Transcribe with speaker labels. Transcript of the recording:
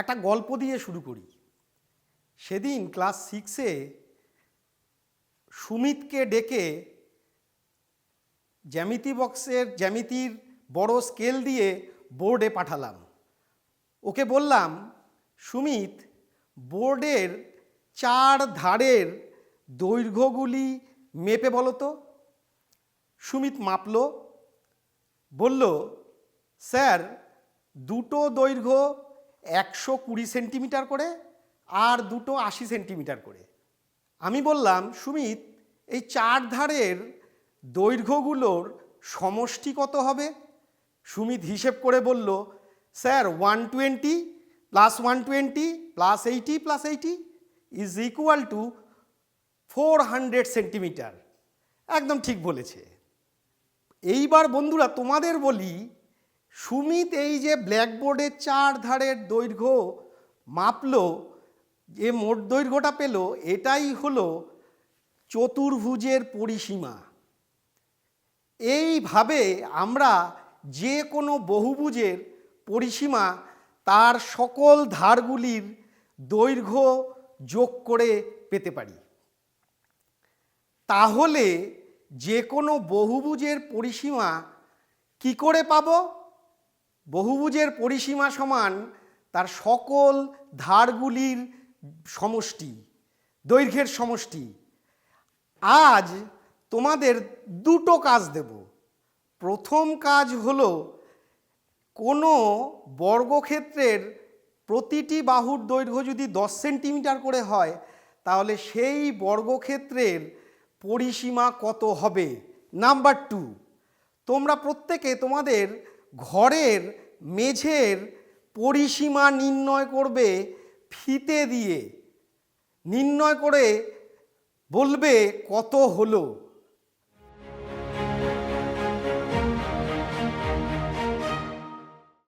Speaker 1: একটা গল্প দিয়ে শুরু করি। সেদিন ক্লাস 6-এ সুমিতকে ডেকে জ্যামিতি বক্সের জ্যামিতির বড় স্কেল দিয়ে বোর্ডে পাঠালাম। ওকে বললাম, সুমিত, বোর্ডের 4 ধারের দৈর্ঘ্যগুলি মেপে বলো তো। সুমিত মাপল, বলল, স্যার, দুটো দৈর্ঘ্য 120 সেন্টিমিটার করে আর দুটো 80 সেন্টিমিটার করে। আমি বললাম, সুমিত, এই 4 ধারের দৈর্ঘ্যগুলোর সমষ্টি কত হবে? সুমিত হিসেব করে বলল, sir, 120 plus 120 plus 80 plus 80 is equal to 400 centimetre. একদম ঠিক বলেছে। এইবার বন্ধুরা তোমাদের বলি, সুমিত এই যে ব্ল্যাকবোর্ডের 4 ধারের দৈর্ঘ্য মাপলো, যে মোট দৈর্ঘ্যটা পেল, এটাই হলো চতুর্ভুজের পরিসীমা। এইভাবে আমরা যে কোনো বহুভুজের পরিসীমা তার সকল ধারগুলির দৈর্ঘ্য যোগ করে পেতে পারি। তাহলে যে কোনো বহুভুজের পরিসীমা কি করে পাব? বহুভুজের পরিসীমা সমান তার সকল ধারগুলির সমষ্টি, দৈর্ঘ্যের সমষ্টি। আজ তোমাদের দুটো কাজ দেব। প্রথম কাজ হলো, কোনো বর্গক্ষেত্রের প্রতিটি বাহুর দৈর্ঘ্য যদি 10 সেন্টিমিটার করে হয়, তাহলে সেই বর্গক্ষেত্রের পরিসীমা কত হবে। নাম্বার 2, তোমরা প্রত্যেকে তোমাদের ঘরের মেঝের পরিসীমা নির্ণয় করবে ফিতে দিয়ে। নির্ণয় করে বলবে কত হলো।